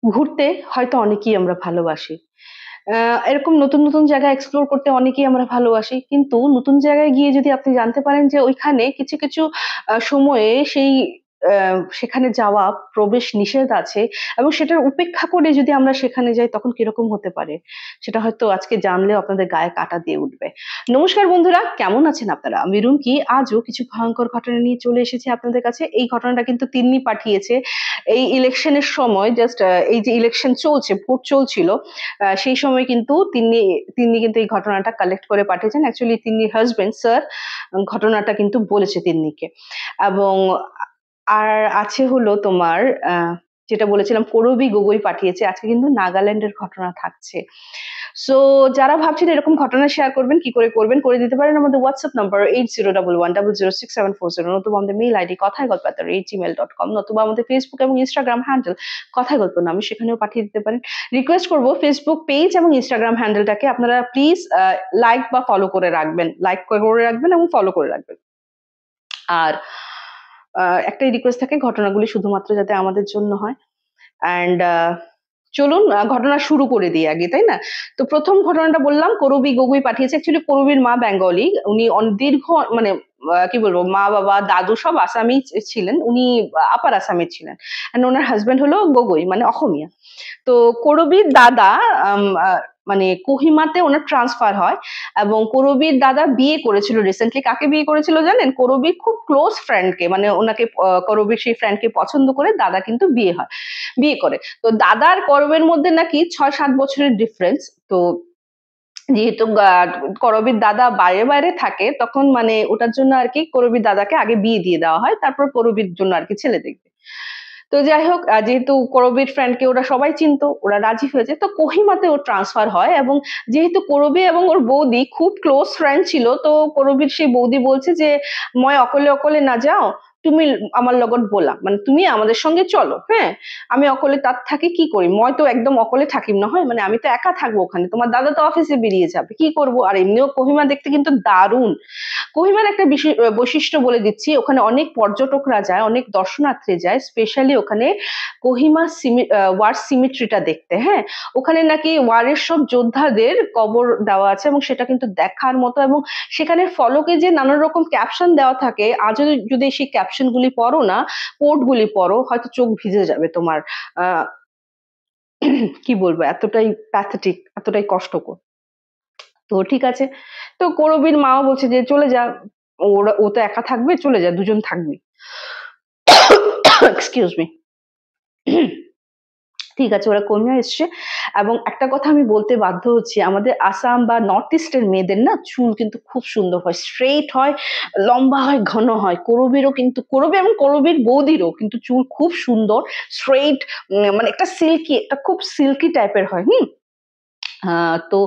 ঘুরতে হয়তো অনেকেই আমরা ভালোবাসি। এরকম নতুন, নতুন জায়গা এক্সপ্লোর করতে অনেকেই আমরা ভালোবাসি। কিন্তু নতুন জায়গায় গিয়ে যদি আপনি জানতে পারেন যে ওইখানে কিছু, কিছু সময়ে সেই সেখানে যাওয়া প্রবেশ নিষেধ আছে এবং সেটার উপেক্ষা করে যদি আমরা সেখানে যাই তখন কিরকম হতে পারে? সেটা হয়তো আজকে জানলেও আপনাদের গায়ে কাঁটা দিয়ে উঠবে। নমস্কার বন্ধুরা, কেমন আছেন আপনারা? আমি রুমকি আজও কিছু ভয়ঙ্কর ঘটনা নিয়ে চলে এসেছি আপনাদের কাছে। এই ঘটনাটা কিন্তু তিন্নি পাঠিয়েছে। এই ইলেকশনের সময় জাস্ট এই যে ইলেকশন চলছে, ভোট চলছিল সেই সময় কিন্তু তিনি কিন্তু এই ঘটনাটা কালেক্ট করে পাঠিয়েছেন। অ্যাকচুয়ালি তিন্নির হাসব্যান্ড স্যার ঘটনাটা কিন্তু বলেছে তিন্নিকে। এবং আর আছে হলো তোমার যেটা বলেছিলাম করবি গগৈ পাঠিয়েছে। আজকে কিন্তু নাগাল্যান্ডের ঘটনা থাকছে। সো যারা ভাবছেন এরকম ঘটনা শেয়ার করবেন, কি করে করবেন? করে দিতে পারেন আমাদের WhatsApp নাম্বার 8011006740 নতুবা আমাদের মেইল আইডি কথায়গল্প@gmail.com নতুবা আমাদের Facebook এবং Instagram হ্যান্ডেল কথায় গল্প নামে সেখানেও পাঠিয়ে দিতে পারেন। রিকোয়েস্ট করব Facebook পেজ এবং Instagram হ্যান্ডেলটাকে আপনারা প্লিজ লাইক বা ফলো করে রাখবেন। লাইক করে রাখবেন এবং ফলো করে রাখবেন। আর একটাই রিকোয়েস্ট থাকে ঘটনাগুলি শুধুমাত্র যাতে আমাদের জন্য হয়। অ্যান্ড চলুন ঘটনা শুরু করে দিই আগে, তাই না? তো প্রথম ঘটনাটা বললাম করবি গগৈ পাঠিয়েছে। অ্যাকচুয়ালি করবির মা বেঙ্গলি। উনি দীর্ঘ মানে কি বলবো মা বাবা দাদু সব আসামি ছিলেন। উনি আপার আসামের ছিলেন। অ্যান্ড ওনার হাজবেন্ড হলো গগৈ মানে অসমীয়া। তো করবীর দাদা মানে কোহিমাতে ওনার ট্রান্সফার হয় এবং করবীর দাদা বিয়ে করেছিল রিসেন্টলি। কাকে বিয়ে করেছিল জানেন? করবীর খুব ক্লোজ ফ্রেন্ডকে মানে ওনাকে করবীর সেই ফ্রেন্ডকে পছন্দ করে দাদা কিন্তু বিয়ে করে। তো দাদার করবের মধ্যে নাকি ৬-৭ বছরের ডিফারেন্স। তো যেহেতু করবীর দাদা বাইরে বাইরে থাকে তখন মানে ওটার জন্য আর কি করবীর দাদাকে আগে বিয়ে দিয়ে দেওয়া হয়, তারপর করবীর জন্য আর কি ছেলে দেখবে। তো যাই হোক যেহেতু করবীর ফ্রেন্ডকে ওরা সবাই চিনতো, ওরা রাজি হয়েছে। তো কোহিমাতে ওর ট্রান্সফার হয় এবং যেহেতু করবী এবং ওর বৌদি খুব ক্লোজ ফ্রেন্ড ছিল, তো করবীর সেই বৌদি বলছে যে মই অকলে অকলে না যাও, তুমি আমার লগত বলা মানে তুমি আমাদের সঙ্গে চলো, হ্যাঁ? আমি অকলে তাত থাকি কি করি, মই তো একদম অকলে থাকিম নহয়, মানে আমি তো একা থাকবো ওখানে, তোমার দাদা তো অফিসে বেরিয়ে যাবে, কি করবো? আর এমনিও কোহিমা দেখতে কিন্তু দারুণ। কোহিমার একটা বৈশিষ্ট্য বলে দিচ্ছি, ওখানে অনেক পর্যটকরা যায়, অনেক দর্শনার্থী যায়, স্পেশালি ওখানে কোহিমা ওয়ার সিমিট্রিটা দেখতে। হ্যাঁ, ওখানে নাকি ওয়ারের সব যোদ্ধাদের কবর দেওয়া আছে এবং সেটা কিন্তু দেখার মতো। এবং সেখানে ফলকে যে নানান রকম ক্যাপশন দেওয়া থাকে, আজও যদি সেই ক্যাপশন গুলি পড়ো না, কোড গুলি পড়ো, হয়তো চোখ ভিজে যাবে তোমার। আহ কি বলবো, এতটাই প্যাথেটিক, এতটাই কষ্টকর। তো ঠিক আছে, তো করবীর মাও বলছে যে চলে যা, ও তো একা থাকবে, চলে যা, দুজন থাকবে। Excuse me. ঠিক আছে, ওরা কমিয়ে এসছে। এবং একটা কথা আমি বলতে বাধ্য হচ্ছি, আমাদের আসাম বা নর্থ ইস্টের মেয়েদের না চুল কিন্তু খুব সুন্দর হয়, স্ট্রেইট হয়, লম্বা হয়, ঘন হয়। করবীরও কিন্তু, করবী এবং করবীর বৌদিরও কিন্তু চুল খুব সুন্দর, স্ট্রেইট, মানে একটা সিল্কি, একটা খুব সিল্কি টাইপের হয়। তো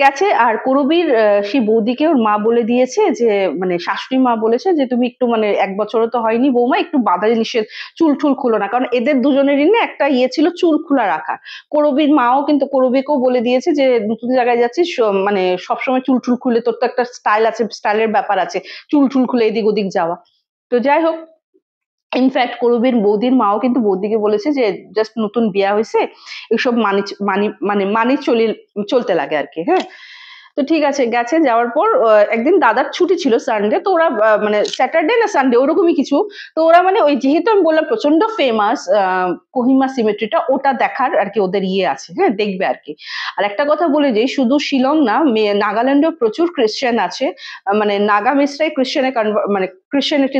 গেছে। আর করবীর সেই বৌদিকে ওর মা বলে দিয়েছে যে মানে শাশুড়ি মা বলেছে যে তুমি একটু মানে ১ বছরও তো হয়নি বৌমা, একটু বাধা নিষেধ, চুল টুল খুলো না, কারণ এদের দুজনেরই না একটা ইয়ে ছিল চুল খোলা রাখা। করবীর মাও কিন্তু করবীকেও বলে দিয়েছে যে নতুন জায়গায় যাচ্ছিস, মানে সবসময় চুল টুল খুলে, তোর তো একটা স্টাইল আছে, স্টাইলের ব্যাপার আছে, চুল টুল খুলে এদিক ওদিক যাওয়া। তো যাই হোক, ইনফ্যাক্ট করবীর বৌদির মাও কিন্তু বৌদিকে বলেছে যে জাস্ট নতুন বিয়া হয়েছে, এসব মানি চলতে লাগে আর কি। হ্যাঁ, তো ঠিক আছে, গেছে। যাওয়ার পর একদিন দাদার ছুটি ছিল সানডে, তো ওরা মানে স্যাটারডে না সানডে ওরকমই কিছু। তো ওরা মানে ওই যেহেতু আমি বললাম প্রচন্ড ফেমাস কোহিমা সিমেট্রিটা, ওটা দেখার আর কি ওদের ইয়ে আছে, হ্যাঁ, দেখবে আর কি। আর একটা কথা বলে যে শুধু শিলং না, নাগাল্যান্ডেও প্রচুর খ্রিস্টান আছে। মানে নাগা মিস্ট্রাই খ্রিস্টানে মানে ক্রিশ্চিয়ানিটি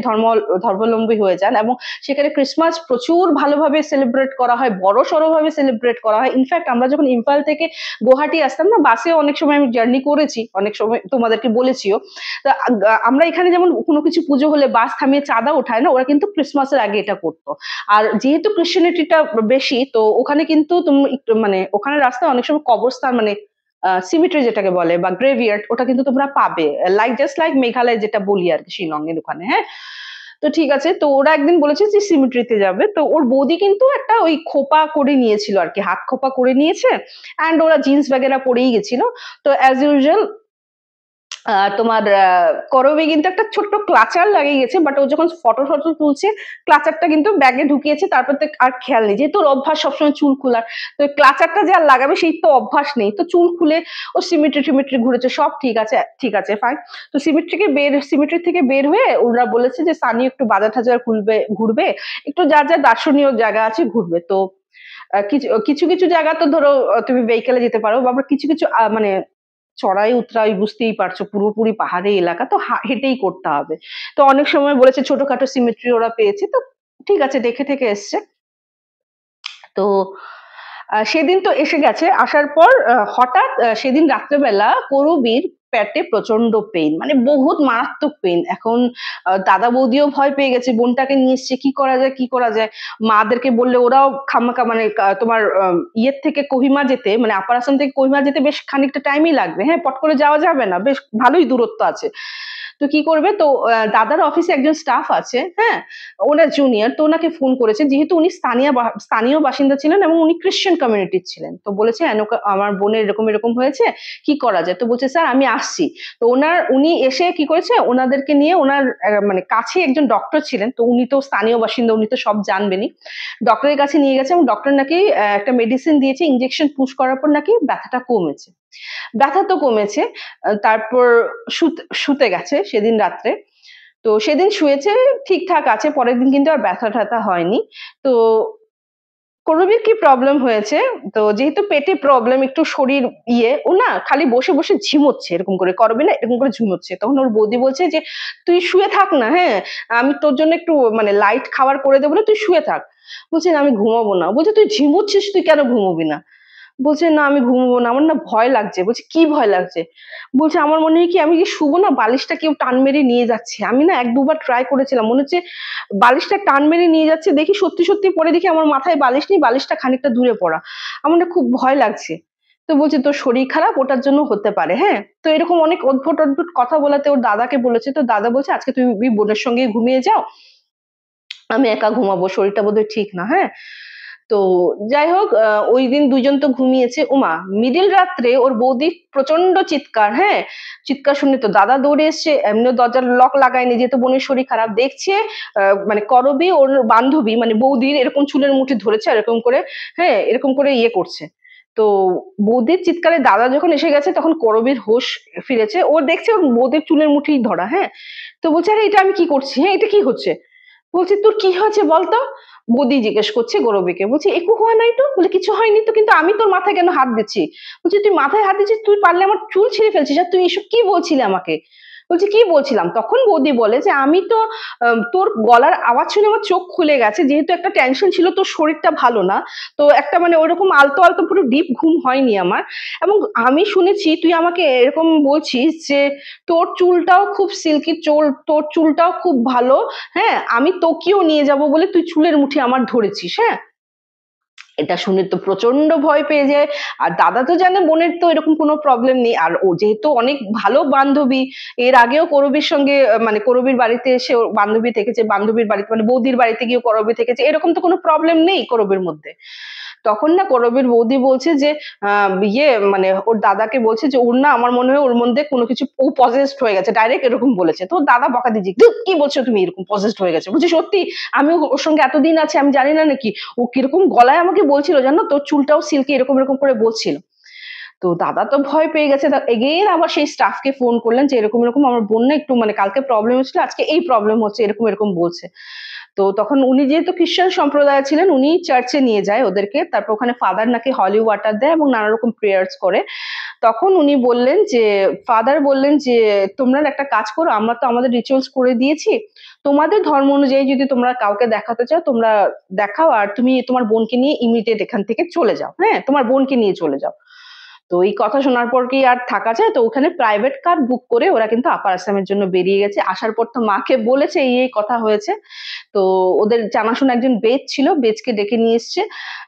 ধর্মাবলম্বী হয়ে যান এবং সেখানে ক্রিসমাস প্রচুর ভালোভাবে সেলিব্রেট করা হয়, বড় সড়ো ভাবে সেলিব্রেট করা হয়। ইনফ্যাক্ট আমরা যখন ইম্ফল থেকে গুয়াহাটি আসতাম না, বাসে অনেক সময় আমি জার্নি করেছি, অনেক সময় তোমাদেরকে বলেছিও। তা আমরা এখানে যেমন কোনো কিছু পুজো হলে বাস থামিয়ে চাঁদা ওঠায় না, ওরা কিন্তু ক্রিসমাসের আগে এটা করতো। আর যেহেতু ক্রিশ্চিয়ানিটিটা বেশি, তো ওখানে কিন্তু তুমি মানে ওখানে রাস্তায় অনেক সময় কবরস্থান মানে সিমিট্রি যেটাকে বলে বা গ্রেভিয়ার্ড, ওটা কিন্তু তোমরা পাবে, জাস্ট লাইক মেঘালয় যেটা বলি আর কি, শিলং এর ওখানে। হ্যাঁ, তো ঠিক আছে, তো ওরা একদিন বলেছে যে সিমিট্রিতে যাবে। তো ওর বৌদি কিন্তু একটা ওই খোপা করে নিয়েছিল আর কি, হাত খোপা করে নিয়েছে, অ্যান্ড ওরা জিন্স ব্যাগেরা পরেই গেছিল। তো অ্যাজ ইউজুয়াল তোমার করবে কিন্তু একটা ছোট্ট ক্লাচার লাগিয়ে গেছে, বাট ও যখন ফটো ফটো তুলছে ক্লাচারটা কিন্তু ব্যাগে ঢুকিয়েছে, তারপর তো আর খেয়াল নেই, যেহেতু ওর অভ্যাস সবসময় চুল খোলার, তো ক্লাচারটা যে আর লাগাবে সেই তো অভ্যাস নেই, তো চুল খুলে ও সিমেট্রি টিমেট্রি ঘুরেছে, সব ঠিক আছে, ঠিক আছে ফাইন। তো সিমেট্রি থেকে বের হয়ে ওরা বলেছে যে সানি একটু বাজার টাজার ঘুরবে, একটু যা যা দার্শনীয় জায়গা আছে ঘুরবে। তো কিছু কিছু কিছু জায়গা তো ধরো তুমি ভেহিকেলে যেতে পারো, বা আবার কিছু কিছু মানে চড়াই উতরাই বুঝতেই পারছো, পুরোপুরি পাহাড়ি এলাকা, তো হেঁটেই করতে হবে। তো অনেক সময় বলেছে ছোটখাটো সিমেট্রি ওরা পেয়েছে, তো ঠিক আছে দেখে ঠেকে এসছে। তো সেদিন তো এসে গেছে, আসার পর হঠাৎ সেদিন রাত্রেবেলা করবীর পেটে প্রচন্ড পেইন, মানে বহুত মারাত্মক পেইন। এখন দাদা বৌদিও ভয় পেয়ে গেছে, বোনটাকে নিয়ে এসছে, কি করা যায় কি করা যায়। মাদেরকে বললে ওরাও খামাখা, মানে তোমার ইয়ের থেকে কোহিমা যেতে, মানে আপার আসাম থেকে কোহিমা যেতে বেশ খানিকটা টাইমই লাগবে, হ্যাঁ পট করে যাওয়া যাবে না, বেশ ভালোই দূরত্ব আছে। তো কি করবে, তো দাদার অফিসে একজন স্টাফ আছে, হ্যাঁ ওনার জুনিয়র, তো ওনাকে ফোন করেছে, যেহেতু উনি স্থানীয় বাসিন্দা ছিলেন এবং উনি খ্রিস্টান কমিউনিটির ছিলেন, তো বলেছে আমার বোনের এরকম এরকম হয়েছে, কি করা যায়। তো বলছে স্যার আমি আসছি। তো উনি এসে কি করেছে, ওনাদেরকে নিয়ে ওনার মানে কাছে একজন ডক্টর ছিলেন, তো উনি তো স্থানীয় বাসিন্দা, উনি তো সব জানবেনই, ডক্টরের কাছে নিয়ে গেছে, এবং ডক্টর নাকি একটা মেডিসিন দিয়েছে, ইনজেকশন পুশ করার পর নাকি ব্যথাটা কমেছে। ব্যথা তো কমেছে, তারপর শুতে গেছে সেদিন রাত্রে। তো সেদিন শুয়েছে, ঠিকঠাক আছে, পরের দিন কিন্তু আর ব্যথা ট্যাথা হয়নি। তো করবীর কি প্রবলেম হয়েছে, তো যেহেতু পেটে প্রবলেম, একটু শরীর ও না খালি বসে বসে ঝিমোচ্ছে, এরকম করে করবি না, এরকম করে ঝিমোচ্ছে। তখন ওর বৌদি বলছে যে তুই শুয়ে থাক না, হ্যাঁ আমি তোর জন্য একটু মানে লাইট খাবার করে দেবো না, তুই শুয়ে থাক। বলছে না আমি ঘুমাবো না। বলছে তুই ঝিমোচ্ছিস, তুই কেন ঘুমোবি না? বলছে না আমি ঘুমোবো না, আমার না ভয় লাগছে। বলছে কি ভয় লাগছে? বলছে আমার মনে হয় কি আমি কি শুবো না, বালিশটা কেউ টান মেরে নিয়ে যাচ্ছে। আমি না এক দুবার ট্রাই করেছিলাম, মনে হচ্ছে বালিশটা টান মেরে নিয়ে যাচ্ছে, দেখি সত্যি সত্যি পরে দেখি আমার মাথায় বালিশ নেই, বালিশটা খানিকটা দূরে পড়া। আমার না খুব ভয় লাগছে। তো বলছে তোর শরীর খারাপ, ওটার জন্য হতে পারে, হ্যাঁ। তো এরকম অনেক অদ্ভুত অদ্ভুত কথা বলাতে ওর দাদাকে বলেছে, তো দাদা বলছে আজকে তুমি বোনের সঙ্গে ঘুমিয়ে যাও, আমি একা ঘুমাবো, শরীরটা বোধহয় ঠিক না, হ্যাঁ। তো যাই হোক ওই দিন দুজন তো ঘুমিয়েছে। ওমা মিডিল রাত্রে ওর বৌদি প্রচন্ড চিৎকার, হ্যাঁ চিৎকার শুনে তো দাদা দৌড়ে এসছে, এমনিও দরজার লক লাগায়নি, যেহেতু বোনের শরীর খারাপ, দেখছে মানে করবী ওর বান্ধবী মানে বৌদির এরকম চুলের মুঠি ধরেছে, এরকম করে, হ্যাঁ এরকম করে করছে। তো বৌদির চিৎকারে দাদা যখন এসে গেছে, তখন করবীর হোশ ফিরেছে, ও দেখছে ওর বৌদির চুলের মুঠি ধরা, হ্যাঁ। তো বলছে আরে এটা আমি কি করছি, হ্যাঁ এটা কি হচ্ছে। বলছে তোর কি হয়েছে বলতো। বৌদি জিজ্ঞেস করছে গৌরবীকে, বলছে একু হওয়া নাই তো, বলে কিছু হয়নি তো, কিন্তু আমি তোর মাথায় কেন হাত দিচ্ছি। বলছে তুই মাথায় হাত দিচ্ছিস, তুই পারলে আমার চুল ছিঁড়ে ফেলছিস, আর তুই এসব কি বলছিলি আমাকে। বলছে কি বলছিলাম, তখন বৌদি বলে যে আমি তো তোর গলার আওয়াজ শুনে আমার চোখ খুলে গেছে, যেহেতু একটা টেনশন ছিল, তোর শরীরটা ভালো না, তো একটা মানে ওইরকম আলতো আলতো পুরো ডিপ ঘুম হয়নি আমার। এবং আমি শুনেছি তুই আমাকে এরকম বলছিস যে তোর চুলটাও খুব সিল্কি চুল, তোর চুলটাও খুব ভালো, হ্যাঁ আমি তোকেও নিয়ে যাব বলে তুই চুলের মুঠি আমার ধরেছিস, হ্যাঁ। এটা শুনে তো প্রচন্ড ভয় পেয়ে যায়। আর দাদা তো জানে বোনের তো এরকম কোনো প্রবলেম নেই, আর ও যেহেতু অনেক ভালো বান্ধবী, এর আগেও করবীর সঙ্গে মানে করবীর বাড়িতে এসে বান্ধবী থেকেছে, বান্ধবীর বাড়িতে মানে বৌদির বাড়িতে গিয়ে করবী থেকেছে, এরকম তো কোনো প্রবলেম নেই করবীর মধ্যে। তখন না করবীর বৌদি বলছে যে মানে ওর দাদাকে বলছে যে ওর না আমার মনে হয় ওর মধ্যে কোনো কিছু, ও পজেসড হয়ে গেছে, ডাইরেক্ট এরকম বলেছে। তো ওর দাদা বকা দিচ্ছে, কি বলছো তুমি, এরকম পজেসড হয়ে গেছে। বলছি সত্যি, আমি ওর সঙ্গে এতদিন আছে আমি জানি না নাকি, ও কিরকম গলায় আমাকে বলছিল জানো, তোর চুলটাও সিল্কি এরকম এরকম করে বলছিল। তো দাদা তো ভয় পেয়ে গেছে, এগেইন আবার সেই স্টাফকে ফোন করলেন যে এরকম এরকম আমার বোন না একটু মানে কালকে প্রবলেম হচ্ছিল, আজকে এই প্রবলেম হচ্ছে, এরকম এরকম বলছে। তো তখন উনি যেহেতু খ্রিস্টান সম্প্রদায় ছিলেন, উনি চার্চে নিয়ে যায় ওদেরকে, তারপর ওখানে ফাদার নাকি হলি ওয়াটার দেয় এবং নানা রকম প্রেয়ার্স করে। তখন উনি বললেন যে ফাদার বললেন যে তোমরা একটা কাজ করো, আমরা তো আমাদের রিচুয়ালস করে দিয়েছি, তোমাদের ধর্ম অনুযায়ী যদি তোমরা কাউকে দেখাতে চাও তোমরা দেখাও, আর তুমি তোমার বোনকে নিয়ে ইমিডিয়েট এখান থেকে চলে যাও, হ্যাঁ তোমার বোনকে নিয়ে চলে যাও। তো এই কথা শোনার পর কি আর থাকা যায়, তো ওখানে প্রাইভেট কার বুক করে ওরা কিন্তু আপার আসামের জন্য বেরিয়ে গেছে। আসার পর তো মাকে বলেছে এই কথা হয়েছে। তো ওদের জানাশোনা একজন বেদ ছিল, বেদকে ডেকে নিয়ে এসছে।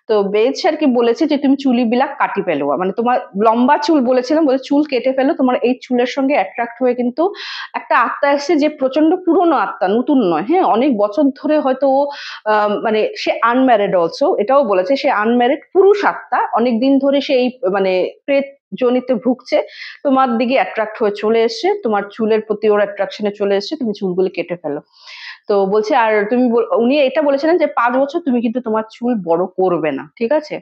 তো বেদ স্যার কি বলেছে যে তুমি চুলিবিলাক কাটি ফেলো, মানে তোমার লম্বা চুল বলেছিলাম, বলে চুল কেটে ফেলো, তোমার এই চুলের সঙ্গে অ্যাট্রাক্ট হয়ে কিন্তু একটা আত্মা এসছে যে প্রচন্ড পুরনো আত্মা, নতুন নয়, হ্যাঁ, অনেক বছর ধরে হয়তো ও মানে সে আনম্যারিড অলসো, এটাও বলেছে সে আনম্যারিড পুরুষ আত্মা, অনেকদিন ধরে সে এই মানে প্রেত জনিতে ভুগছে, তোমার দিকে অ্যাট্রাক্ট হয়ে চলে এসছে, তোমার চুলের প্রতি ওর অ্যাট্রাকশনে চলে এসছে, তুমি চুলগুলি কেটে ফেলো। তো বলছে আর তুমি উনি এটা বলেছিলেন যে 5 বছর তুমি কিন্তু তোমার চুল বড় করবে না, ঠিক আছে?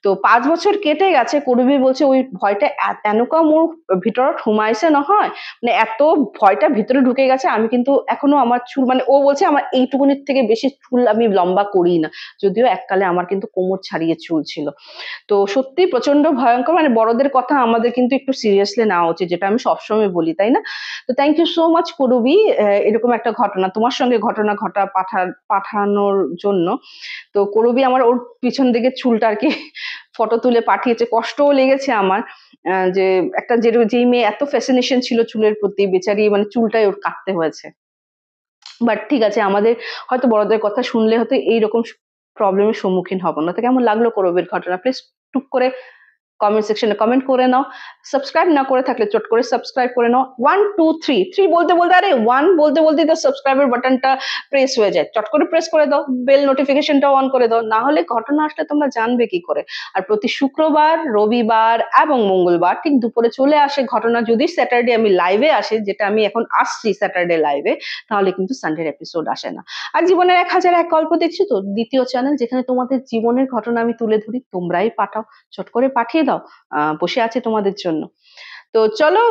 তো 5 বছর কেটে গেছে, করবি বলছে ওই ভয়টা এনেকা মোর ভিতৰত সোমাইছে নহয়, মানে এত ভয়টা ভিতরে ঢুকে গেছে, আমি কিন্তু এখনো আমার চুল মানে ও বলছে আমার এইটুকুনির থেকে বেশি চুল আমি লম্বা করি না, যদিও এককালে আমার কিন্তু কোমর ছাড়িয়ে চুল ছিল। তো সত্যি প্রচন্ড ভয়ঙ্কর, মানে বড়দের কথা আমাদের কিন্তু একটু সিরিয়াসলি নেওয়া উচিত, যেটা আমি সবসময় বলি, তাই না? তো থ্যাংক ইউ সো মাচ করবি এরকম একটা ঘটনা তোমার সঙ্গে ঘটনা পাঠানোর জন্য। তো করবি আমার ওর পিছন দিকে চুলটা আর কি ফটো তুলে পাঠিয়েছে, কষ্টও লেগেছে আমার যে একটা যেই মেয়ে এত ফ্যাসিনেশন ছিল চুলের প্রতি, বেচারি মানে চুলটাই ওর কাটতে হয়েছে। বাট ঠিক আছে, আমাদের হয়তো বড়দের কথা শুনলে হয়তো এইরকম প্রবলেমের সম্মুখীন হব না। তো কেমন লাগলো করবির ঘটনা? প্লিজ টুক করে কমেন্ট সেকশনে কমেন্ট করে নাও। সাবস্ক্রাইব না করে থাকলে চট করে সাবস্ক্রাইব করে নাও। 1 2 3 3 বলতে বলতে আরে 1 বলতে বলতে তো সাবস্ক্রাইবের বাটনটা প্রেস হয়ে যায়, চট করে প্রেস করে দাও, বেল নোটিফিকেশনটা অন করে দাও, না হলে ঘটনা আসলে তোমরা জানবে কি করে? আর প্রতি শুক্রবার, রবিবার এবং মঙ্গলবার ঠিক দুপুরে চলে আসে ঘটনা, যদি স্যাটারডে আমি লাইভে আসি, যেটা আমি এখন আসছি স্যাটারডে লাইভে, তাহলে কিন্তু সানডের এপিসোড আসে না। আর জীবনের 1001 গল্প দেখছি তো দ্বিতীয় চ্যানেল, যেখানে তোমাদের জীবনের ঘটনা আমি তুলে ধরি, তোমরাই পাঠাও, চট করে পাঠিয়ে দাও, বসে আছে তোমাদের জন্য। তো চলো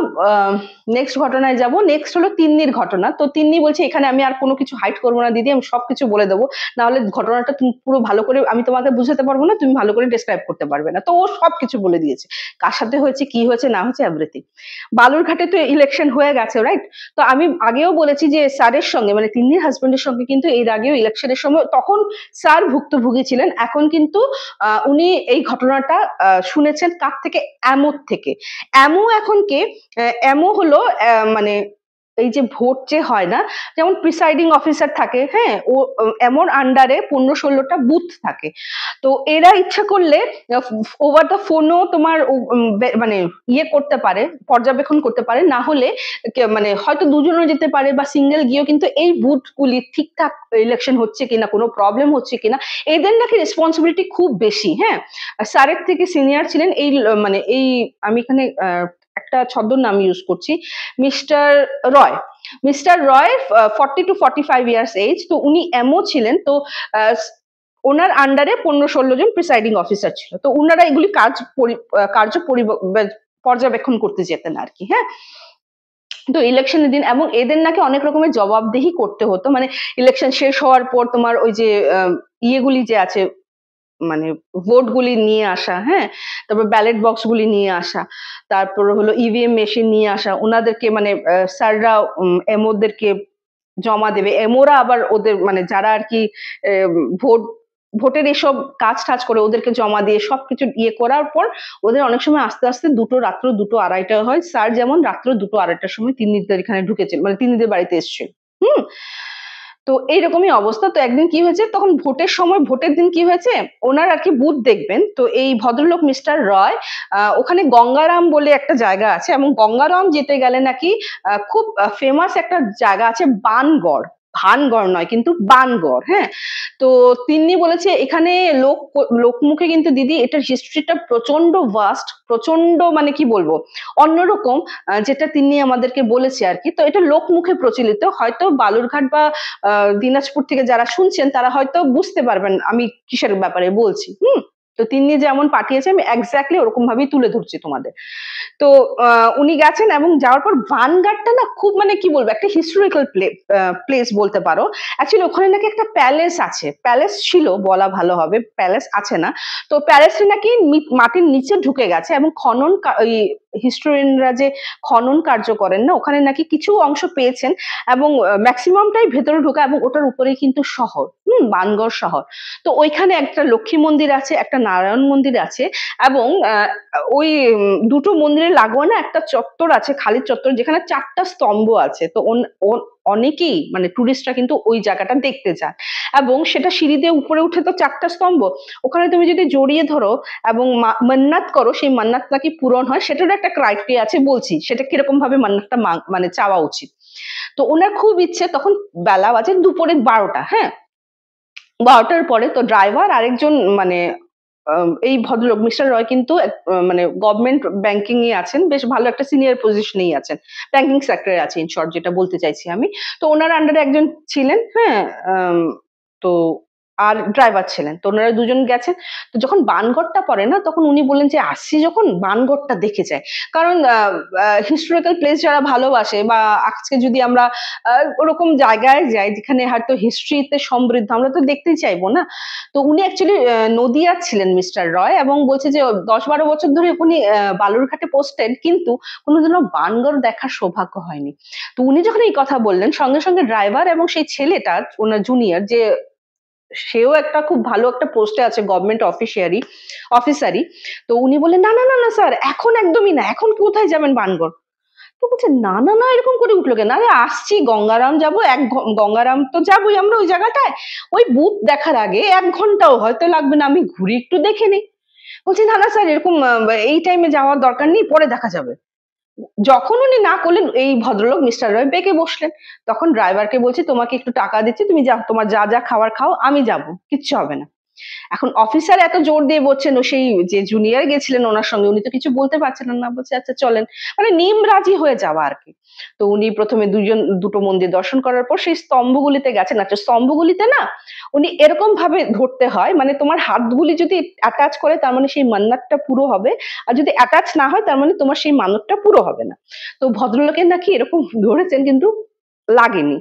নেক্সট ঘটনায় যাব। নেক্সট হলো তিন্নির ঘটনা। তো তিন্নি বলছে এখানে আমি আর কোনো কিছু হাইড করবো না দিদি, আমি সবকিছু বলে দেবো, না হলে ঘটনাটা তুমি পুরো ভালো করে আমি তোমাকে বুঝাতে পারবো না, তুমি ভালো করে ডেসক্রাইব করতে পারবে না। তো ও সবকিছু বলে দিয়েছে, কার সাথে হয়েছে, কি হয়েছে না হয়েছে, এভরিথিং। বালুরঘাটে তো ইলেকশন হয়ে গেছে, রাইট? তো আমি আগেও বলেছি যে স্যারের সঙ্গে মানে তিন্নির হাজবেন্ডের সঙ্গে কিন্তু এর আগেও ইলেকশনের সময় তখন স্যার ভুক্তভোগী ছিলেন, এখন কিন্তু উনি এই ঘটনাটা শুনেছেন কার থেকে? অ্যামোর থেকে। অ্যামো এখন কে? অ্যামো হলো মানে এই যে ভোট যে হয় না, যেমন প্রিসাইডিং অফিসার থাকে, হ্যাঁ, ও এমন আন্ডারে 15-16টা বুথ থাকে। তো এরা ইচ্ছা করলে ওভার দ্য ফোনও তোমার মানে ইয়ে করতে পারে, পর্যবেক্ষণ করতে পারে, না হলে মানে হয়তো দুজনও যেতে পারে বা সিঙ্গেল গিয়েও কিন্তু এই বুথগুলি ঠিকঠাক ইলেকশন হচ্ছে কিনা, কোনো প্রবলেম হচ্ছে কিনা, এদের নাকি রেসপন্সিবিলিটি খুব বেশি। হ্যাঁ, স্যারের থেকে সিনিয়র ছিলেন এই মানে এই আমি এখানে একটা ছদ্মনাম ইউজ করছি, mister Roy. Mister Roy 40 to 45 years age, তো উনি এমও ছিলেন। তো ওনার আন্ডারে 15-16 জন প্রিসাইডিং অফিসার ছিল, তো ওনারা এগুলি কার্য পর্যবেক্ষণ করতে যেতেন আর কি। হ্যাঁ, তো ইলেকশনের দিন, এবং এদের নাকি অনেক রকমের জবাবদিহি করতে হতো, মানে ইলেকশন শেষ হওয়ার পর তোমার ওই যে ইয়েগুলি যে আছে, মানে ভোটগুলি নিয়ে আসা, হ্যাঁ, তারপর ব্যালট বক্স গুলি নিয়ে আসা, তারপর হলো ইভিএম মেশিন নিয়ে আসা, ওনাদেরকে মানে স্যাররা এমওদেরকে জমা দেবে, এমওরা আবার ওদের মানে যারা আর কি ভোটের এসব কাজ টাজ করে ওদেরকে জমা দিয়ে সবকিছু ইয়ে করার পর ওদের অনেক সময় আস্তে আস্তে রাত্র 2-2-2:30 হয়। স্যার যেমন রাত্র 2-2-2:30টার সময় তিন্নিদের এখানে ঢুকেছিল, মানে তিন্নিদের বাড়িতে এসেছিল। হুম, তো এইরকমই অবস্থা। তো একদিন কি হয়েছে, তখন ভোটের সময়, ভোটের দিন কি হয়েছে, ওনার আর কি বুথ দেখবেন। তো এই ভদ্রলোক মিস্টার রয় ওখানে গঙ্গারাম বলে একটা জায়গা আছে, এবং গঙ্গারাম যেতে গেলে নাকি খুব ফেমাস একটা জায়গা আছে, বানগড়। ভানগড় নয় কিন্তু বানগড়। হ্যাঁ, তো তিন্নি বলেছে এখানে লোকমুখে কিন্তু দিদি এটার হিস্ট্রিটা প্রচন্ড ভাস্ট, প্রচন্ড মানে কি বলবো অন্যরকম, যেটা তিনি আমাদেরকে বলেছে আর কি। তো এটা লোকমুখে প্রচলিত, হয়তো বালুরঘাট বা দিনাজপুর থেকে যারা শুনছেন তারা হয়তো বুঝতে পারবেন আমি কিসের ব্যাপারে বলছি। তো তিনি যেমন পাঠিয়েছে আমি এক্স্যাক্টলি ওরকম ভাবেই তুলে ধরছি তোমাদের। তো উনি গেছেন, এবং যাওয়ার পর ভানগাড়টা না খুব মানে কি বলবো একটা হিস্টোরিক্যাল প্লেস বলতে পারো। অ্যাকচুয়ালি ওখানে নাকি একটা প্যালেস আছে, প্যালেস ছিল বলা ভালো হবে, প্যালেস আছে না। তো প্যালেসটা নাকি মাটির নিচে ঢুকে গেছে, এবং খনন ওই হিস্টোরিয়ানরা যে খনন কার্য করেন না, ওখানে নাকি কিছু অংশ পেয়েছেন, এবং ম্যাক্সিমামটাই ভেতরে ঢোকা, এবং ওটার উপরেই কিন্তু শহর। বানগড় শহর। তো ওইখানে একটা লক্ষ্মী মন্দির আছে, একটা নারায়ণ মন্দির আছে, এবং ওই দুটো মন্দিরের লাগোয়া না একটা চত্বর আছে, খালি চত্বর, যেখানে 4টা স্তম্ভ আছে। তো অনেকেই মানে টুরিস্টরা কিন্তু ওই জায়গাটা দেখতে যান, এবং সেটা সিঁড়ি দিয়ে উপরে উঠে তো 4টা স্তম্ভ, ওখানে তুমি যদি জড়িয়ে ধরো এবং মান্নাত করো, সেই মান্নাত নাকি পূরণ হয়, সেটারও একটা ক্রাইটেরিয়া আছে, বলছি সেটা কিরকম ভাবে মান্নাতটা মানে চাওয়া উচিত। তো ওনার খুব ইচ্ছে, তখন বেলা বাজে দুপুরে 12টা, হ্যাঁ, 12টার পরে তো ড্রাইভার আরেকজন মানে এই ভদ্রলোক মিস্টার রয় কিন্তু মানে গভর্নমেন্ট ব্যাংকিং এ আছেন, বেশ ভালো একটা সিনিয়র পজিশনেই আছেন, ব্যাংকিং সেক্টরে আছে, ইন শর্ট যেটা বলতে চাইছি আমি। তো ওনার আন্ডারে একজন ছিলেন, হ্যাঁ, তো আর ড্রাইভার ছিলেন, তো ওনারা দুজন গেছেন। তো যখন বানগড়টা পড়ে না, তখন উনি বললেন যে আসছি যখন বানগড়টা দেখে যায়, কারণ হিস্টোরিক্যাল প্লেস যারা ভালোবাসে, বা আজকে যদি আমরা ওরকম জায়গায় যাই যেখানে হয়তো হিস্ট্রিতে সমৃদ্ধ, আমরা তো দেখতেই চাইবো না। তো উনি অ্যাকচুয়ালি নদিয়ার ছিলেন মিস্টার রয়, এবং বলছে যে 10-12 বছর ধরে উনি বালুরঘাটে পোস্টেড, কিন্তু কোনোদিনও বানগড় দেখার সৌভাগ্য হয়নি। তো উনি যখন এই কথা বললেন, সঙ্গে সঙ্গে ড্রাইভার এবং সেই ছেলেটা ওনার জুনিয়র, যে সেও একটা খুব ভালো একটা পোস্টে আছে, গভর্নমেন্ট অফিসারই, তো উনি বললেন না না না না স্যার, এখন একদমই না, এখন কোথায় যাবেন বানগড়? তো বলছে না না না, এরকম করে উঠলো কেন? আরে আসছি, গঙ্গারাম যাবো, গঙ্গারাম তো যাবোই আমরা ওই জায়গাটায়, ওই বুথ দেখার আগে 1 ঘন্টাও হয়তো লাগবে না, আমি ঘুরে একটু দেখে নিই। বলছি না না স্যার, এরকম এই টাইমে যাওয়ার দরকার নেই, পরে দেখা যাবে। যখন উনি না করলেন, এই ভদ্রলোক মিস্টার রয় বেঁকে বসলেন। তখন ড্রাইভারকে বলছি তোমাকে একটু টাকা দিচ্ছি, তুমি যা, তোমার যা যা খাওয়ার খাও, আমি যাবো, কিচ্ছু হবে না। এখন অফিসার এত জোর দিয়ে বলছেন, ও সেই যে জুনিয়র গেছিলেন ওনার সঙ্গে, উনি তো কিছু বলতে পারছিলেন না, বলছে আচ্ছা চলেন, মানে নিম রাজি হয়ে যাওয়া আর কি। তো উনি প্রথমে দুটো মন্দির দর্শন করার পর সেই স্তম্ভগুলিতে গেছেন। আচ্ছা, স্তম্ভগুলিতে না উনি এরকম ভাবে ধরতে হয়, মানে তোমার হাতগুলি যদি অ্যাটাচ করে তার মানে সেই মান্নাতটা পুরো হবে, আর যদি অ্যাটাচ না হয় তার মানে তোমার সেই মান্নাতটা পুরো হবে না। তো ভদ্রলোকের নাকি এরকম ধরেছেন, কিন্তু লাগেনি।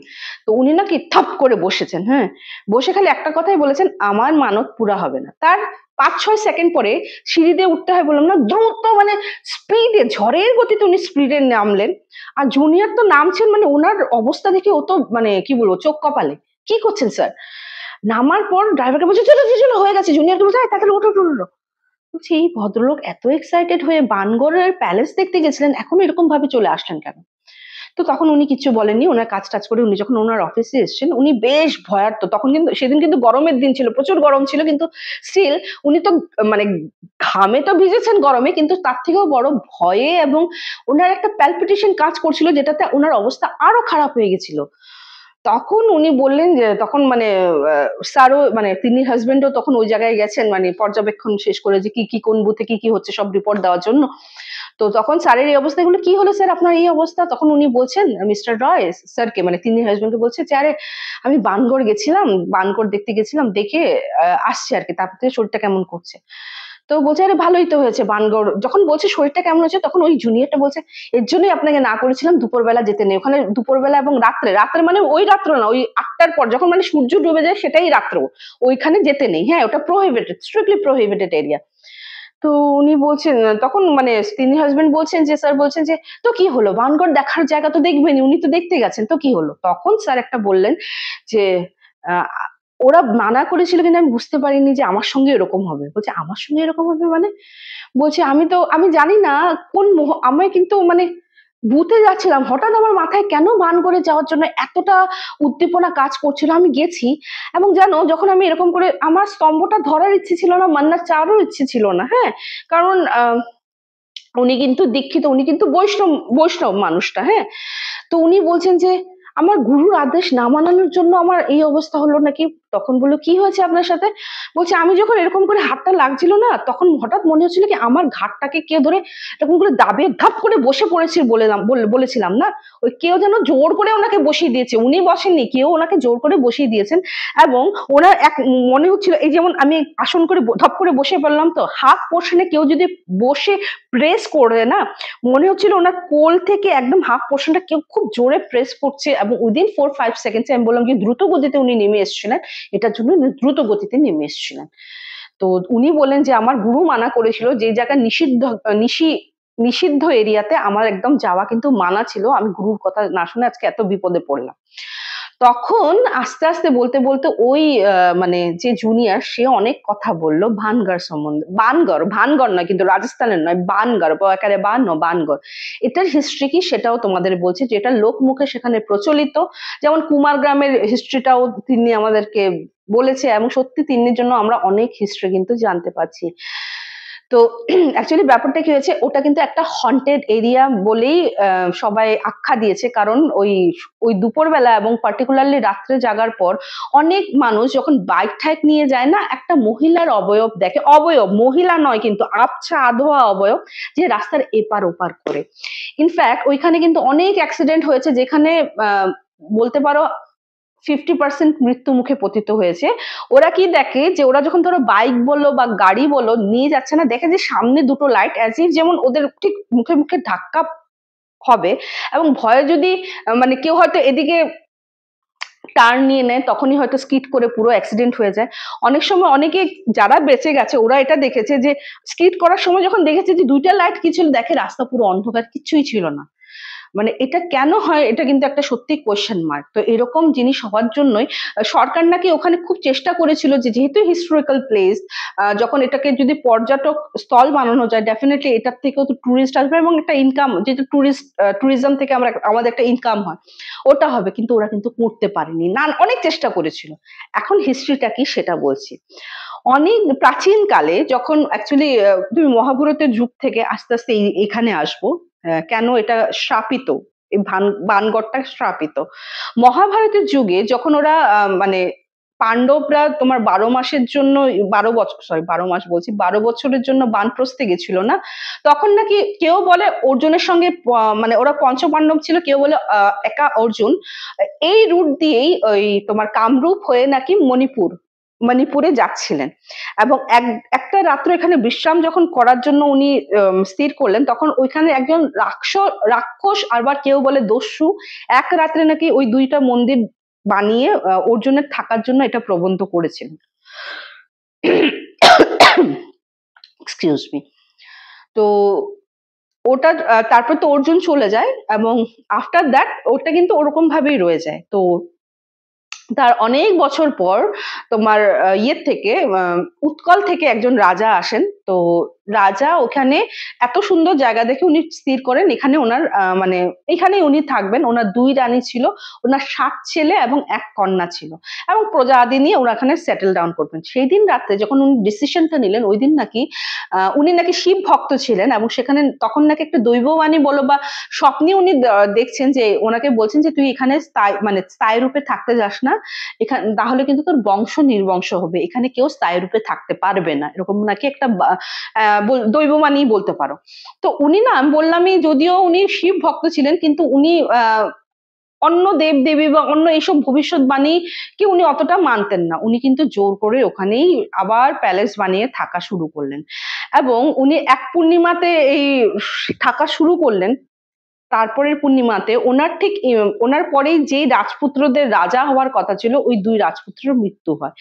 তো উনি নাকি থপ করে বসেছেন, হ্যাঁ, বসে খালি একটা কথাই বলেছেন, আমার মানত পুরা হবে না। তার 5-6 সেকেন্ড পরে সিঁড়ি দিয়ে উঠতে হয়, বললাম না, দ্রুত মানে স্পিডে, ঝড়ের গতিতে উনি স্পিডে নামলেন। আর জুনিয়র তো নামছেন, মানে ওনার অবস্থা দেখে ও তো মানে কি বলবো, চোখ কপালে, কি করছেন স্যার? নামার পর ড্রাইভারকে বলছে চলো চলো চলো, হয়ে গেছে। জুনিয়রকে বলছে তাড়াতাড়ি ওঠো ওঠো ওঠো। বলছি এই ভদ্রলোক এত এক্সাইটেড হয়ে বানগড়ের প্যালেস দেখতে গেছিলেন, এখন এরকম ভাবে চলে আসলেন কেন? তো তখন উনি কিচ্ছু বলেননি। উনার কাজ টাজ করে উনি যখন ওনার অফিসে এসছেন, উনি বেশ ভয়ার্ত। তখন কিন্তু সেদিন কিন্তু গরমের দিন ছিল, প্রচুর গরম ছিল, কিন্তু স্টিল উনি তো মানে ঘামে তো ভিজেছেন গরমে, কিন্তু তার থেকেও বড় ভয়ে, এবং ওনার একটা প্যালপিটেশন কাজ করছিল, যেটাতে ওনার অবস্থা আরো খারাপ হয়ে গেছিল। তখন উনি বললেন যে, তখন মানে স্যারও মানে তিনি হাজবেন্ডও তখন ওই জায়গায় গেছেন, মানে পর্যবেক্ষণ শেষ করে, যে কি কি কোন বুথে কি কি হচ্ছে সব রিপোর্ট দেওয়ার জন্য। তো তখন স্যারের এই অবস্থা, এগুলো কি হলো স্যার আপনার এই অবস্থা? তখন উনি বলছেন মিস্টার রয় স্যারকে, মানে তিনি হাজবেন্ডকে বলছে যে আরে আমি বানগড় গেছিলাম, বানগড় দেখতে গেছিলাম, দেখে আসছি আর কি, তারপর থেকে শরীরটা কেমন করছে। তো বলছে আরে ভালোই তো হয়েছে বানগড়, যখন বলছে শরীরটা কেমন হচ্ছে, তখন ওই জুনিয়রটা বলছে এর জন্যই আপনাকে না করেছিলাম দুপুরবেলা যেতে নেই, ওখানে দুপুরবেলা এবং রাত্রে, রাত্রে মানে ওই রাত্র না, ওই 8টার পর যখন মানে সূর্য ডুবে যায় সেটাই রাত্র, ওইখানে যেতে নেই, হ্যাঁ, ওটা প্রহিবিটেড, স্ট্রিক্টলি প্রহিবিটেড এরিয়া। তো উনি বলছেন, তখন মানে তিনি হাজবেন্ড বলছেন যে, স্যার বলছেন যে তো কি হলো, বানগড় দেখার জায়গা তো দেখবেনই, উনি তো দেখতে গেছেন, তো কি হলো? তখন স্যার একটা বললেন যে আহ, ওরা মানা করেছিল, কিন্তু আমি বুঝতে পারিনি যে আমার সঙ্গে এরকম হবে। বলছে আমার সঙ্গে এরকম হবে মানে? বলছে আমি জানি না কোন আমি কিন্তু মানে বুথে যাচ্ছিলাম, হঠাৎ আমার মাথায় কেন বান করে যাওয়ার জন্য এতটা উদ্দীপনা কাজ করছিল, আমি গেছি, এবং জানো যখন আমি এরকম করে, আমার স্তম্ভটা ধরার ইচ্ছে ছিল না, মান্নার চাওয়ারও ইচ্ছে ছিল না, হ্যাঁ, কারণ উনি কিন্তু দীক্ষিত, উনি কিন্তু বৈষ্ণব, বৈষ্ণব মানুষটা, হ্যাঁ। তো উনি বলছেন যে আমার গুরুর আদেশ না মানানোর জন্য আমার এই অবস্থা হলো নাকি। তখন বললো কি হয়েছে আপনার সাথে? বলছে আমি যখন এরকম করে হাতটা লাগছিল না, তখন হঠাৎ মনে হচ্ছিল কি আমার ঘাটটাকে কেউ ধরে এরকম করে দাবিয়ে ধাপ করে বসে পড়েছি, বলেছিলাম না, ওই কেউ যেন জোর করে ওনাকে বসিয়ে দিয়েছে, উনি বসেননি, কেউ ওনাকে জোর করে বসিয়ে দিয়েছেন। এবং ওনার এক মনে হচ্ছিল, এই যেমন আমি আসন করে ধপ করে বসে পড়লাম, তো হাফ পোর্শনে কেউ যদি বসে প্রেস করে না, মনে হচ্ছিল ওনার কোল থেকে একদম হাফ পোর্শনটা কেউ খুব জোরে প্রেস করছে, এবং উইদিন 4-5 সেকেন্ডে আমি বললাম যে দ্রুত গতিতে উনি নেমে এসেছিলেন, এটার জন্য উনি দ্রুত গতিতে নেমে এসেছিলেন। তো উনি বলেন যে আমার গুরু মানা করেছিল, যে জায়গা নিষিদ্ধ এরিয়াতে আমার একদম যাওয়া কিন্তু মানা ছিল, আমি গুরুর কথা না শুনে আজকে এত বিপদে পড়লাম। তখন আস্তে আস্তে বলতে বলতে ওই মানে যে জুনিয়র সে অনেক কথা বললো বানগড় সম্বন্ধে। ভানগড় নয়, কিন্তু রাজস্থানের নয়, বানগড়, একেবারে বান ন বানগড়। এটার হিস্ট্রি কি সেটাও তোমাদের বলছি, যেটা লোকমুখে সেখানে প্রচলিত। যেমন কুমার গ্রামের হিস্ট্রিটাও তিনি আমাদেরকে বলেছে, এবং সত্যি তিন্নির জন্য আমরা অনেক হিস্ট্রি কিন্তু জানতে পারছি। তো অ্যাকচুয়ালি ব্যাপারটা কি হয়েছে, ওটা কিন্তু একটা হন্টেড এরিয়া বলেই সবাই আখ্যা দিয়েছে। কারণ ওই ওই দুপুরবেলা এবং পার্টিকুলারলি রাত্রে জাগার পর অনেক মানুষ যখন বাইক ঠাইক নিয়ে যায় না, একটা মহিলার অবয়ব দেখে, অবয়ব মহিলা নয় কিন্তু আবছা আধোয়া অবয়ব, যে রাস্তার এপার ওপার করে। ইনফ্যাক্ট ওইখানে কিন্তু অনেক অ্যাক্সিডেন্ট হয়েছে, যেখানে বলতে পারো 50% মৃত্যু মুখে পতিত হয়েছে। ওরা কি দেখে যে ওরা যখন ধরো বাইক বলো বা গাড়ি বলো নিয়ে যাচ্ছে না, দেখে যে সামনে দুটো লাইট অ্যাজ ইফ যেমন ওদের ঠিক মুখে মুখে ধাক্কা হবে, এবং ভয়ে যদি মানে কেউ হয়তো এদিকে টার্ন নিয়ে নেয়, তখনই হয়তো স্কিড করে পুরো অ্যাক্সিডেন্ট হয়ে যায়। অনেক সময় অনেকে যারা বেঁচে গেছে ওরা এটা দেখেছে যে স্কিড করার সময় যখন দেখেছে যে দুইটা লাইট কি ছিল, দেখে রাস্তা পুরো অন্ধকার, কিছুই ছিল না। মানে এটা কেন হয়, এটা কিন্তু একটা সত্যি কোয়েশ্চেন মার্ক। তো এরকম জিনিস হওয়ার জন্যই সরকার নাকি ওখানে খুব চেষ্টা করেছিল যে যেহেতু হিস্টোরিক্যাল প্লেস, যখন এটাকে যদি পর্যটক স্থল বানানো যায়, ডেফিনেটলি এটার থেকেও তো টুরিস্ট আসবে, এবং একটা ইনকাম, যেহেতু ট্যুরিজম থেকে আমরা আমাদের একটা ইনকাম হয়, ওটা হবে। কিন্তু ওরা কিন্তু করতে পারেনি, না অনেক চেষ্টা করেছিল। এখন হিস্ট্রিটা কি সেটা বলছি। অনেক প্রাচীন কালে যখন অ্যাকচুয়ালি তুমি মহাভারতের যুগ থেকে আস্তে আস্তে এখানে আসবো, কেন এটা শ্রাপিত, এই বানগড়টা শ্রাপিত। মহাভারতের যুগে যখন ওরা মানে পাণ্ডবরা তোমার 12 মাসের জন্য, 12 বছর, সরি 12 মাস বলছি, 12 বছরের জন্য বানপ্রস্থে গেছিল না, তখন নাকি কেউ বলে অর্জুনের সঙ্গে মানে ওরা পঞ্চপাণ্ডব ছিল, কেউ বলে একা অর্জুন এই রুট দিয়েই ওই তোমার কামরূপ হয়ে নাকি মণিপুরে যাচ্ছিলেন। এবং একটা রাত্র এখানে বিশ্রাম যখন করার জন্য উনি স্থির করলেন, তখন ওইখানে একজন রাক্ষস আবার কেউ বলে দস্যু এক রাত্রে নাকি ওই দুইটা মন্দির বানিয়ে অর্জুনের থাকার জন্য এটা প্রবন্ধ করেছিলেন। Excuse me. তো ওটা তারপর তো অর্জুন চলে যায়, এবং আফটার দ্যাট ওটা কিন্তু ওরকম ভাবেই রয়ে যায়। তো তার অনেক বছর পর তোমার ইয়ের থেকে উৎকল থেকে একজন রাজা আসেন। তো রাজা ওখানে এত সুন্দর জায়গা দেখে উনি স্থির করেন এখানে ওনার মানে এখানেই উনি থাকবেন। ওনার 2 রানী ছিল, ওনার 7 ছেলে এবং 1 কন্যা ছিল, এবং প্রজা আদি নিয়ে ওরা এখানে সেটেল ডাউন করবেন। সেই দিন রাত্রে যখন উনি ডিসিশনটা নিলেন, ওই দিন নাকি উনি নাকি শিব ভক্ত ছিলেন, এবং সেখানে তখন নাকি একটা দৈববাণী বলো বা স্বপ্নে উনি দেখছেন যে ওনাকে বলছেন যে তুই এখানে মানে স্থায়ী রূপে থাকতে যাস না, এখানে তাহলে কিন্তু তোর বংশ নির্বংশ হবে, এখানে কেউ স্থায়ী রূপে থাকতে পারবে না, এরকম নাকি একটা দৈববাণী বলতে পারো। তো উনি না, আমি বললামই যদিও উনি শিব ভক্ত ছিলেন, কিন্তু উনি অন্য দেব দেবী বা অন্য এইসব ভবিষ্যৎবাণী কি উনি অতটা মানতেন না। উনি কিন্তু জোর করে ওখানেই আবার প্যালেস বানিয়ে থাকা শুরু করলেন, এবং উনি এক পূর্ণিমাতে এই থাকা শুরু করলেন। তারপরের পূর্ণিমাতে ওনার ঠিক ওনার পরেই যে রাজপুত্রদের রাজা হওয়ার কথা ছিল, ওই 2 রাজপুত্রের মৃত্যু হয়।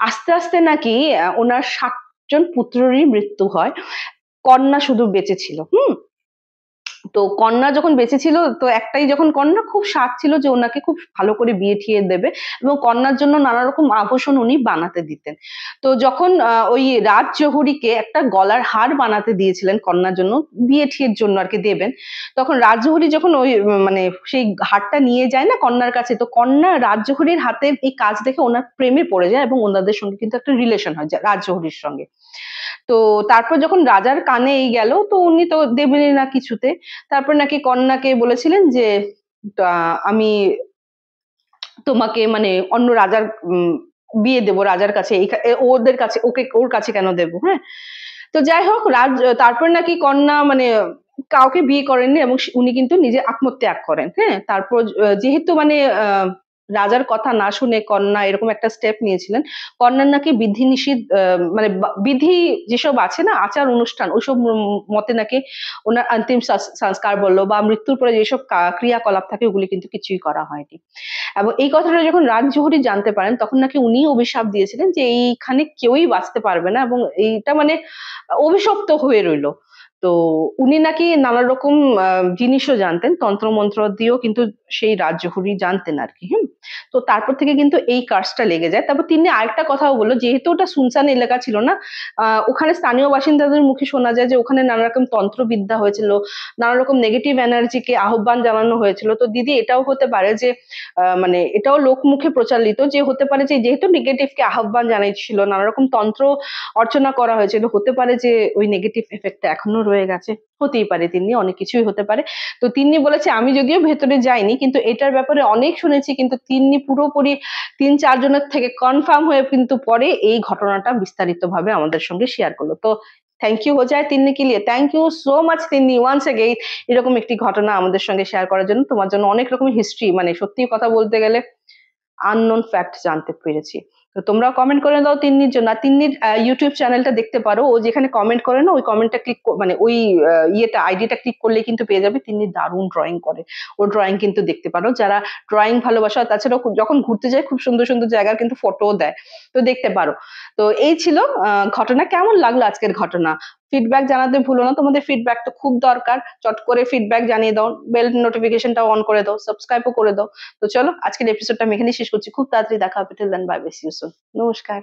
আস্তে আস্তে নাকি ওনার 7 জন পুত্রেরই মৃত্যু হয়, কন্যা শুধু বেঁচে ছিল। তো কন্যা যখন বেঁচে ছিল, তো একটাই যখন কন্যা, খুব স্বাদ ছিল যে ওনাকে খুব ভালো করে বিয়ে ঠিয়ে দেবে, এবং কন্যার জন্য নানা রকম আভূষণ উনি বানাতে দিতেন। তো যখন ওই রাজ জহুরিকে একটা গলার হার বানাতে দিয়েছিলেন কন্যার জন্য, বিয়ে ঠিয়ের জন্য আর কি দেবেন, তখন রাজ জহুরি যখন ওই মানে সেই হারটা নিয়ে যায় না কন্যার কাছে, তো কন্যা রাজ জহুরির হাতে এই কাজ দেখে ওনার প্রেমে পড়ে যায়, এবং ওনাদের সঙ্গে কিন্তু একটা রিলেশন হয় রাজ জহুরির সঙ্গে। তো তারপর যখন রাজার কানে এই গেল, তো উনি তো দেবেনই না কিছুতে। তারপর নাকি কন্যাকে বলেছিলেন যে আমি তোমাকে মানে অন্য রাজার বিয়ে দেবো রাজার কাছে, ওদের কাছে, ওর কাছে কেন দেবো, হ্যাঁ। তো যাই হোক, তারপর নাকি কন্যা মানে কাউকে বিয়ে করেননি, এবং উনি কিন্তু নিজে আত্মত্যাগ করেন, হ্যাঁ। তারপর যেহেতু মানে রাজার কথা না শুনে কন্যা এরকম একটা স্টেপ নিয়েছিলেন, কন্যার নাকি বিধি নিষেধ মানে বিধি যেসব আছে না আচার অনুষ্ঠান, ওইসব মতে নাকি ওনার অন্তিম সংস্কার বললো বা মৃত্যুর পরে যেসব ক্রিয়াকলাপ থাকে ওগুলি কিন্তু কিছুই করা হয়নি। এবং এই কথাটা যখন রাজ জহুরি জানতে পারেন, তখন নাকি উনি অভিশাপ দিয়েছিলেন যে এইখানে কেউই বাঁচতে পারবে না, এবং এইটা মানে অভিশপ্ত হয়ে রইল। তো উনি নাকি নানা রকম জিনিসও জানতেন, তন্ত্রমন্ত্র দিয়েও কিন্তু সেই রাজজহরি জানতেন আর কি। তো তারপর থেকে কিন্তু এই কার্সটা লেগে যায়। তারপর তিনি আরেকটা কথাও বলল, যেহেতু ওটা শুনশান এলাকা ছিল না, ওখানে স্থানীয় বাসিন্দাদের মুখে শোনা যায় যে ওখানে নানা রকম তন্ত্রবিদ্যা হয়েছিল, নানা রকম নেগেটিভ এনার্জিকে আহ্বান জানানো হয়েছিল। তো দিদি এটাও হতে পারে যে মানে এটাও লোকমুখে প্রচালিত যে হতে পারে যে যেহেতু নেগেটিভকে আহ্বান জানাইছিল, নানা রকম তন্ত্র অর্চনা করা হয়েছিল, হতে পারে যে ওই নেগেটিভ এফেক্টটা এখনো রয়ে গেছে। হতেই পারে, তিন্নি অনেক কিছুই হতে পারে। তো তিন্নি বলেছে আমি যদিও ভেতরে যাইনি, কিন্তু এটার ব্যাপারে অনেক শুনেছি, কিন্তু তিন্নি পুরোপুরি ৩-৪ জনের থেকে কনফার্ম হয়ে কিন্তু পরে এই ঘটনাটা বিস্তারিতভাবে আমাদের সঙ্গে শেয়ার করলো। তো থ্যাংক ইউ हो जाए তিন্নি के लिए। Thank you so much Tinni once again এরকম একটি ঘটনা আমাদের সঙ্গে শেয়ার করার জন্য। তোমার জন্য অনেক রকমের হিস্ট্রি, মানে সত্যি কথা বলতে গেলে আননোন ফ্যাক্ট জানতে পেরেছি। তো তোমরাও কমেন্ট করে দাও তিন্নির জন্য। আর তিন্নির ইউটিউব চ্যানেলটা দেখতে পারো। ও যেখানে কমেন্ট করে না, ওই কমেন্টটা ক্লিক মানে ওই ইয়েটা আইডিটা ক্লিক করলেই কিন্তু পেয়ে যাবে। তিন্নি দারুণ ড্রইং করে। ওর ড্রইং কিন্তু দেখতে পারো। যারা ড্রইং ভালোবাসে, আর তাছাড়াও যখন ঘুরতে যায় খুব সুন্দর, সুন্দর জায়গার কিন্তু ফটোও দেয়। তো দেখতে পারো। তো এই ছিল ঘটনা। কেমন লাগলো আজকের ঘটনা? ফিডব্যাক জানাতে ভুলো না। তোমাদের ফিডব্যাক তো খুব দরকার। চট করে ফিডব্যাক জানিয়ে দাও। বেল নোটিফিকেশনটাও অন করে দাও। সাবস্ক্রাইবও করে দাও। তো চলো আজকের এপিসোডটা আমি এখানেই শেষ করছি। খুব তাড়াতাড়ি দেখা হবে। Till then bye bye, see you soon. নমস্কার।